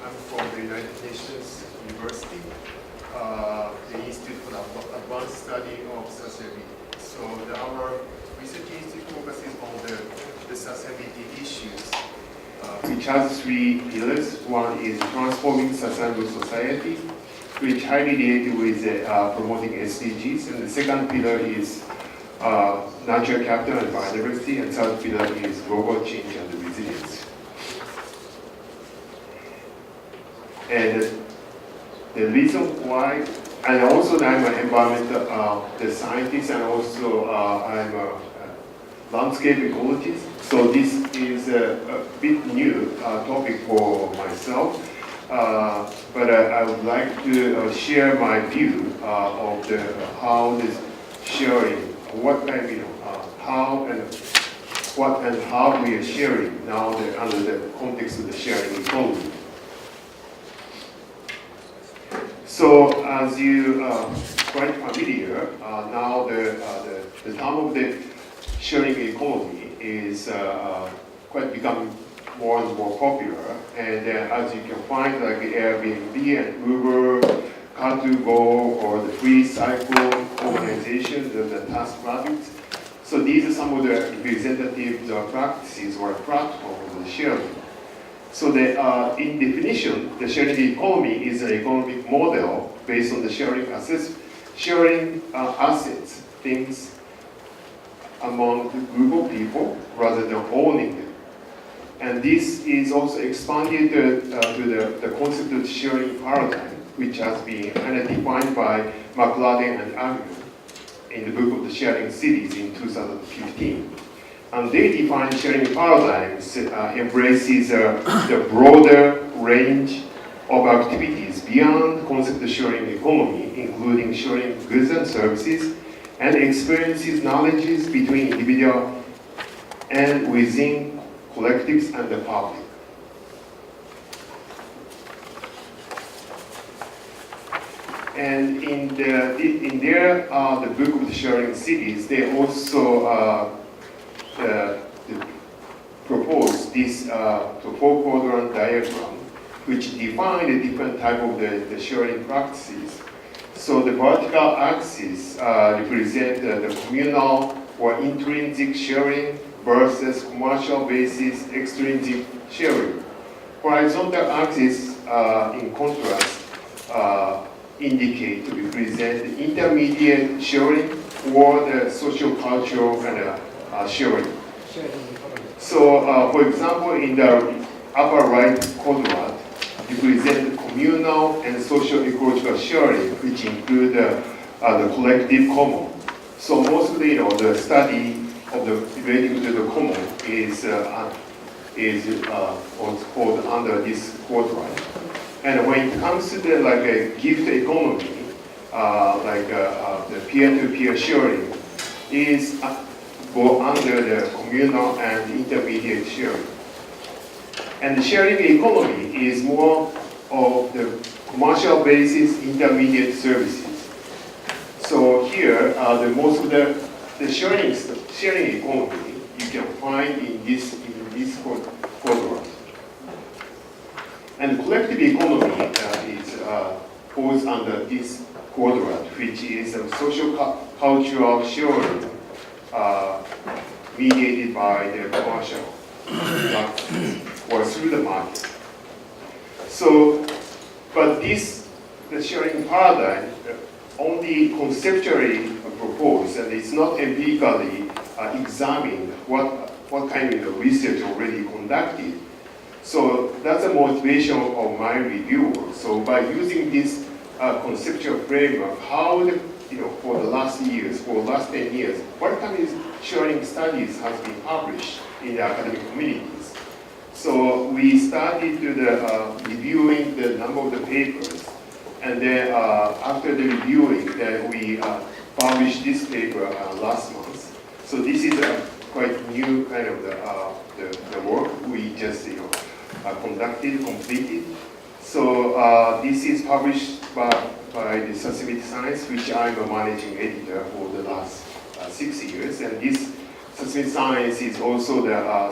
I'm from the United Nations University, the Institute for Advanced Study of Sustainability. So our research institute focuses on the sustainability issues, which has three pillars. One is transforming sustainable society, which highly related with promoting SDGs. And the second pillar is natural capital and biodiversity, and third pillar is global change and resilience. And the reason why, and also I'm an environmental the scientist, and also I'm a landscape ecologist. So this is a bit new topic for myself, but I would like to share my view of how this sharing, what kind how and what and how we are sharing now under the context of the sharing economy. So as you are quite familiar, now the term of the sharing economy is quite becoming more and more popular. And as you can find, like Airbnb and Uber, Car2Go, or the free cycle organizations, the task rabbits. So these are some of the representative practices or platforms of the sharing. So in definition, the sharing economy is an economic model based on the sharing assets, things among a group of people rather than owning them. And this is also expanded to the concept of sharing paradigm, which has been kind of defined by McLaren and Agnew in the book of the Sharing Cities in 2015. And they define sharing paradigms embraces the broader range of activities beyond the concept of sharing economy, including sharing goods and services and experiences, knowledges between individuals and within collectives and the public. And in their the book of the Sharing Cities, they also propose this four-quadrant diagram, which define the different type of the sharing practices. So the vertical axis represent the communal or intrinsic sharing versus commercial basis extrinsic sharing. Horizontal axis, in contrast, indicate to represent the intermediate sharing or the social cultural and sharing. So, for example, in the upper right quadrant, represent communal and social ecological sharing, which include the collective common. So mostly, the study of the relating to the common is what's called under this quadrant. And when it comes to the a gift economy, the peer-to-peer sharing is go under the communal and intermediate sharing. And the sharing economy is more of the commercial basis intermediate services. So here, most of the sharing economy you can find in this quadrant. And collective economy falls under this quadrant, which is a social cultural sharing mediated by the commercial practices or through the market. So, but the sharing paradigm only conceptually proposed, and it's not empirically examined what kind of research already conducted. So that's the motivation of my review. So by using this conceptual framework, how for the last 10 years, what kind of sharing studies has been published in the academic communities. So we started reviewing the number of the papers, and then after the reviewing, then we published this paper last month. So this is a quite new kind of the work we just completed. So this is published by the Sustainability Science, which I'm a managing editor for the last 6 years. And this Sustainability Science is also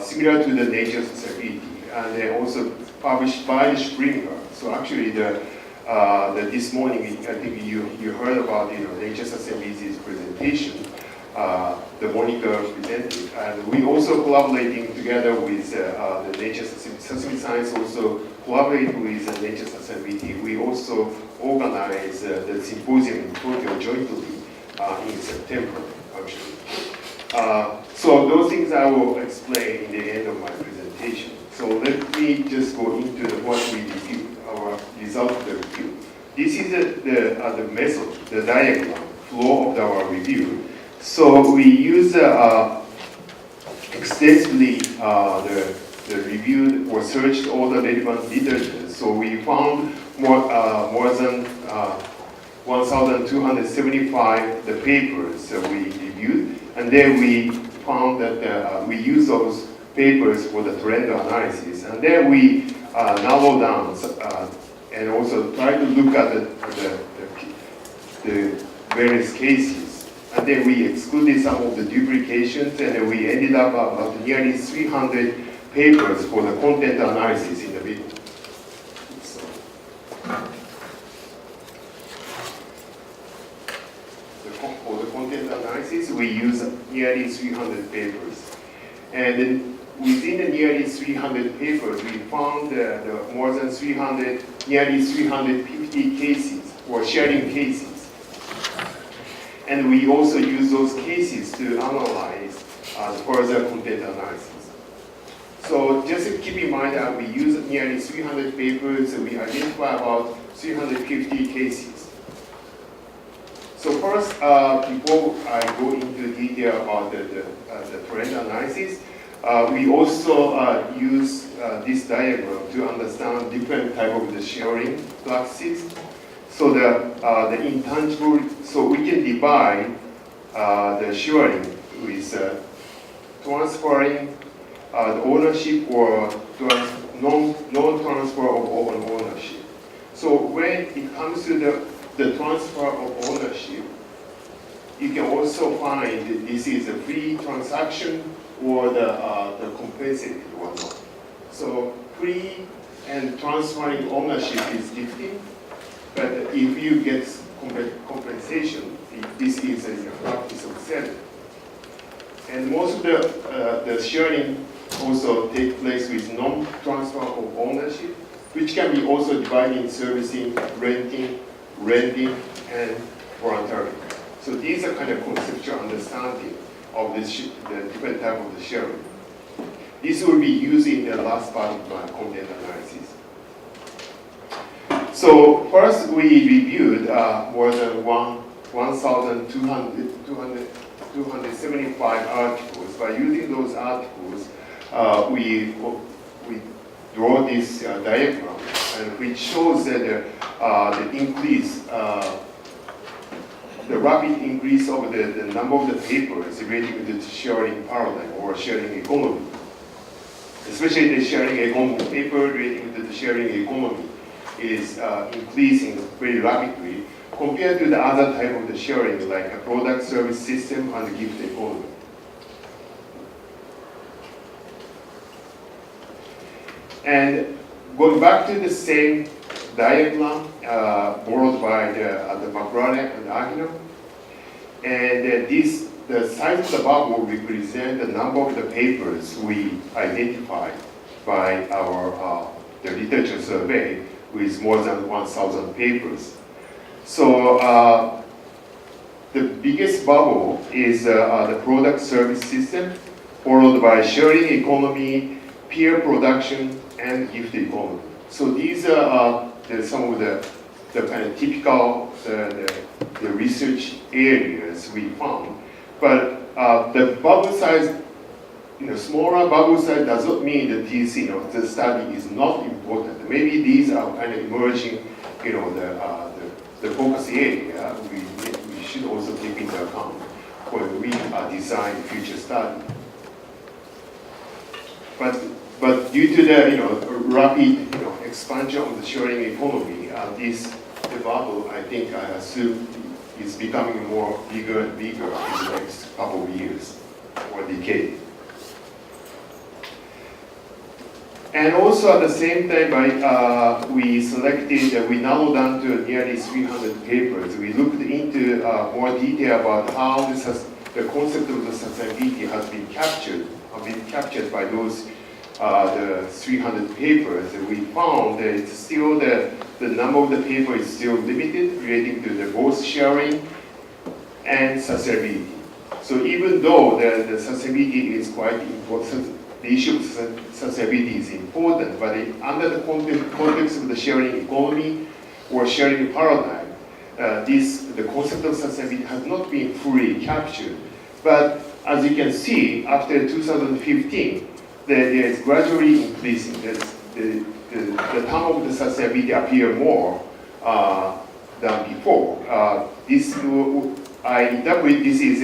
similar to the Nature Society, and they also published by the Springer. So actually, this morning, I think you heard about Nature Sustainability's presentation. The Monica presented, and we also collaborating together with the Nature Sustainability Science, also collaborate with Nature Sustainability. We also organize the symposium in Tokyo jointly in September, actually. So those things I will explain in the end of my presentation. So let me just go into what we reviewed, our result of the review. This is the method, the diagram, flow of our review. So we use extensively the reviewed or searched all the relevant literature. So we found more than 1,275 the papers that we reviewed, and then we found that we use those papers for the trend analysis, and then we narrow down and also try to look at the various cases. And then we excluded some of the duplications, and then we ended up about nearly 300 papers for the content analysis in the middle. So, for the content analysis, we use nearly 300 papers. And then within the nearly 300 papers, we found more than nearly 350 cases, or sharing cases. And we also use those cases to analyze further content analysis. So just keep in mind that we use nearly 300 papers, and we identify about 350 cases. So first, before I go into detail about the trend analysis, we also use this diagram to understand different type of the sharing practices. So the intangible, so we can divide the sharing with transferring the ownership or non-transfer of ownership. So when it comes to the transfer of ownership, you can also find that this is a free transaction or the compensated or not. So free and transferring ownership is different. But if you get compensation, this is a practice of selling. And most of the sharing also take place with non-transfer of ownership, which can be also divided in servicing, renting, and voluntary. So these are kind of conceptual understanding of the different type of the sharing. This will be used in the last part of my content analysis. So first, we reviewed more than 1,275 articles. By using those articles, we draw this diagram, which shows that the increase, the rapid increase of the number of the papers related to the sharing paradigm or sharing economy, especially the sharing economy paper related to the sharing economy is increasing very rapidly compared to the other type of the sharing, like a product service system and gift economy. And going back to the same diagram borrowed by the McLaren and Agnew, and the size of the bubble represent the number of the papers we identified by our the literature survey with more than 1,000 papers. So the biggest bubble is the product service system, followed by sharing economy, peer production, and gift economy. So these are some of the kind of typical the research areas we found. But the bubble size, smaller bubble size does not mean that these, the study is not important. Maybe these are kind of emerging, the focus area we should also take into account when we design future study. But due to the rapid expansion of the sharing economy, the bubble, I think I assume is becoming more bigger and bigger in the next couple of years or decade. And also at the same time, we selected, we narrowed down to nearly 300 papers. We looked into more detail about how the concept of the sustainability has been captured by those the 300 papers. We found that it's still the number of the paper is still limited relating to the both sharing and sustainability. So even though the sustainability is quite important, the issue of sustainability is important, but under the context of the sharing economy or sharing paradigm, the concept of sustainability has not been fully captured. But as you can see, after 2015, there is gradually increasing. The term of the sustainability appear more than before. I interpret this is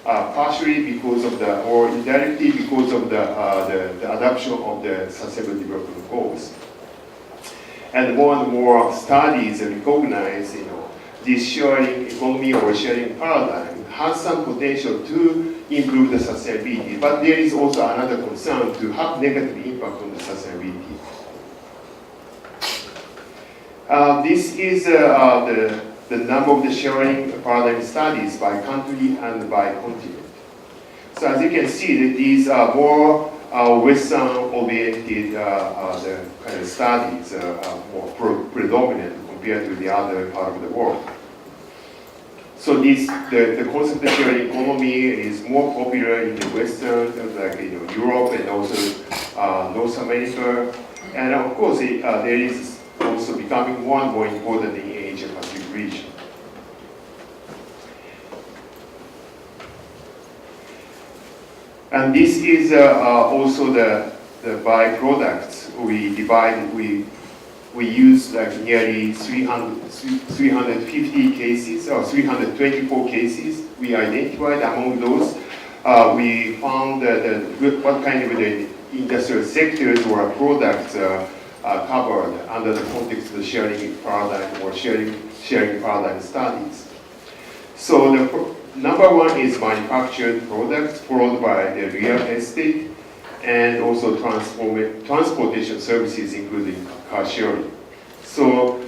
partially because of or indirectly because of the adoption of the Sustainable Development Goals. And more studies recognize, this sharing economy or sharing paradigm has some potential to improve the sustainability, but there is also another concern to have negative impact on the sustainability. This is the number of the sharing paradigm studies by country and by continent. So as you can see, that these are more Western-oriented the kind of studies, more predominant compared to the other part of the world. So the concept of sharing economy is more popular in the Western, like Europe and also North America, and of course there is also becoming more and more important in Asia Pacific region. And this is also the byproducts. We use like nearly 350 cases or 324 cases. We identified among those. We found what kind of the industrial sectors or products covered under the context of the sharing paradigm or sharing paradigm studies. So the number one is manufactured products, followed by the real estate, and also transportation services, including car sharing. So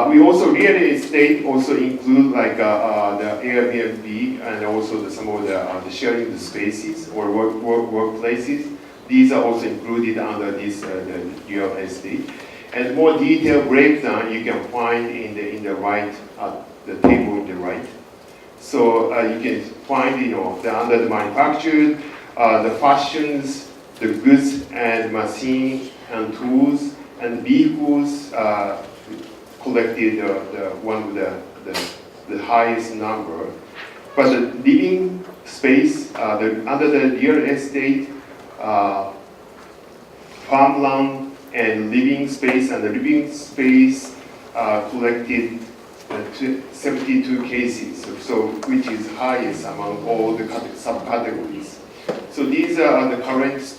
we also real estate also include like the Airbnb and also some of the sharing the spaces or workplaces. These are also included under this the real estate. And more detailed breakdown you can find in the right the table in the right. So you can find under the manufactured, the fashions, the goods and machine and tools and vehicles collected one with the highest number. But the living space under the real estate, farmland and living space, and the living space collected 72 cases, so which is highest among all the subcategories. So these are the current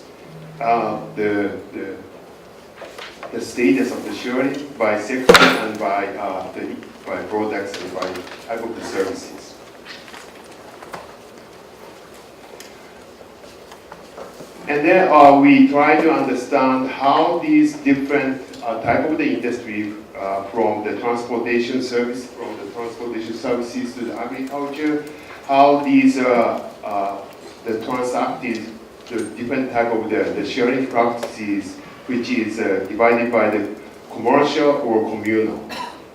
the status of the sharing by sector and by products and by type of the services. And then we try to understand how these different type of the industry, from the transportation services to the agriculture, how these the transacted the different type of the sharing practices, which is divided by the commercial or communal.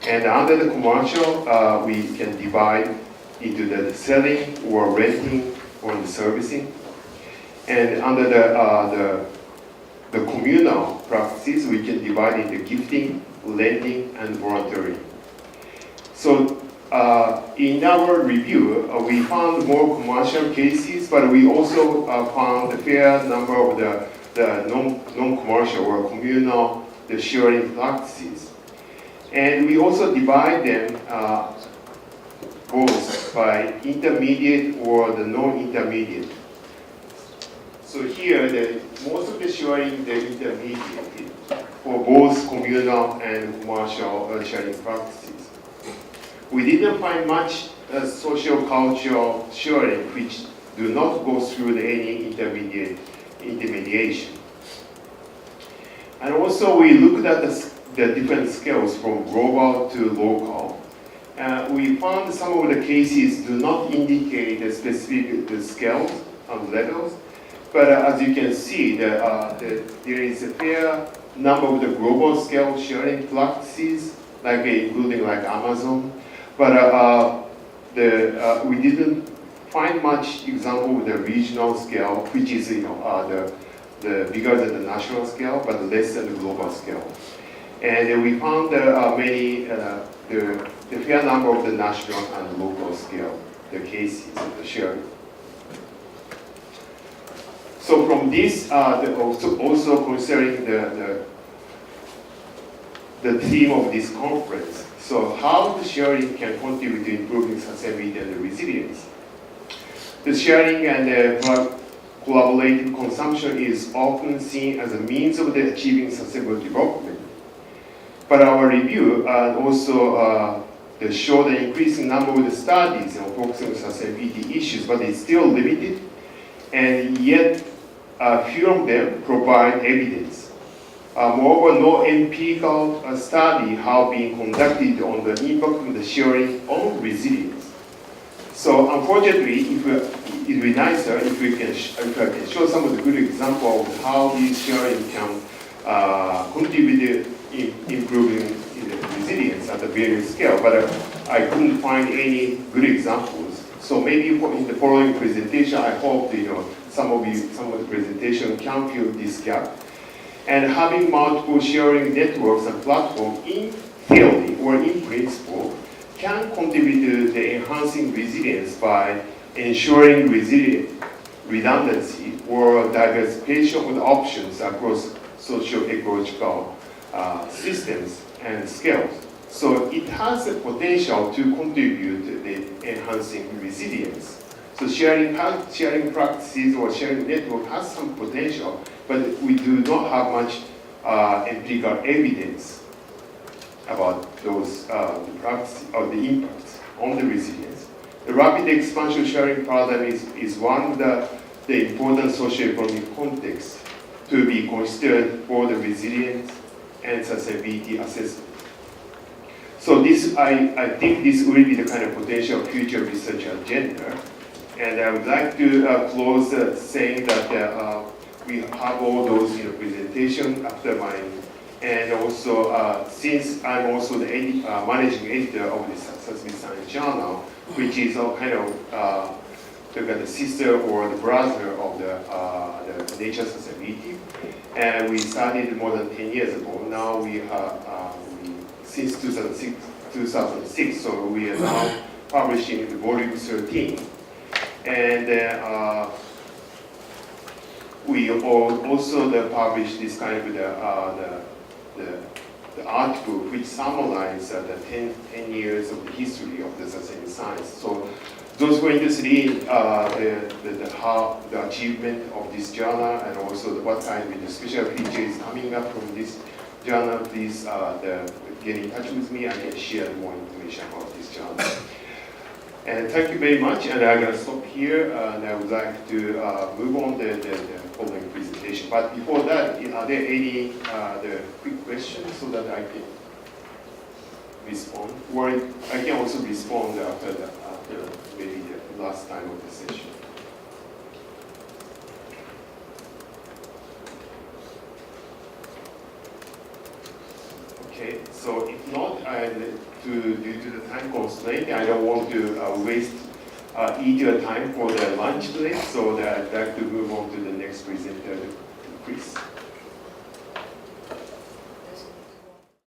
And under the commercial, we can divide into the selling or renting or the servicing. And under the communal practices, we can divide into gifting, lending, and volunteering. So in our review, we found more commercial cases, but we also found a fair number of the non-commercial or communal the sharing practices. And we also divide them both by intermediate or the non-intermediate. So here, most of the sharing the intermediate for both communal and commercial sharing practices. We didn't find much social cultural sharing which do not go through any intermediation. And also we looked at the different scales from global to local. We found some of the cases do not indicate the specific scales and levels, but as you can see, there is a fair number of the global scale sharing practices, like including like Amazon, but we didn't find much example of the regional scale, which is the bigger than the national scale, but less than the global scale. And we found the fair number of the national and local scale, the cases of the sharing. So from this, also considering the theme of this conference, so how the sharing can contribute to improving sustainability and resilience. The sharing and collaborative consumption is often seen as a means of achieving sustainable development. But our review also show the increasing number of the studies focusing on sustainability issues, but it's still limited, and yet few of them provide evidence. Moreover, no empirical study have been conducted on the impact of the sharing on resilience. So unfortunately, it would be nicer if I can show some of the good examples of how these sharing can contribute in improving resilience at a various scale, but I couldn't find any good examples. So maybe in the following presentation, I hope some of the presentation can fill this gap. And having multiple sharing networks and platforms in theory or in principle can contribute to the enhancing resilience by ensuring redundancy or diversification of options across socio-ecological systems and scales. So it has the potential to contribute to the enhancing resilience. So sharing practices or sharing network has some potential, but we do not have much empirical evidence about those practices or the impacts on the resilience. The rapid expansion sharing paradigm is one of the important socio-economic contexts to be considered for the resilience and sustainability assessment. So I think this will be the kind of potential future research agenda. And I would like to close saying that we have all those presentation after mine. And also, since I'm also the managing editor of the Sustainability Science Journal, which is kind of the sister or the brother of the Nature Sustainability, and we started more than 10 years ago. Now we have since 2006, so we are now publishing the volume 13, and we also publish this kind of the article which summarizes the 10 years of the history of the sustainability science. So those who are interested in the achievement of this journal and also what kind of the special features coming up from this journal, please get in touch with me. I can share more information about this journal. And thank you very much. And I'm going to stop here. And I would like to move on to the following presentation. But before that, are there any the quick questions so that I can respond? Or I can also respond after maybe the last time of the session. Okay, so if not, due to the time constraint, I don't want to waste eat your time for the lunch break, so that I'd like to move on to the next presenter, Chris.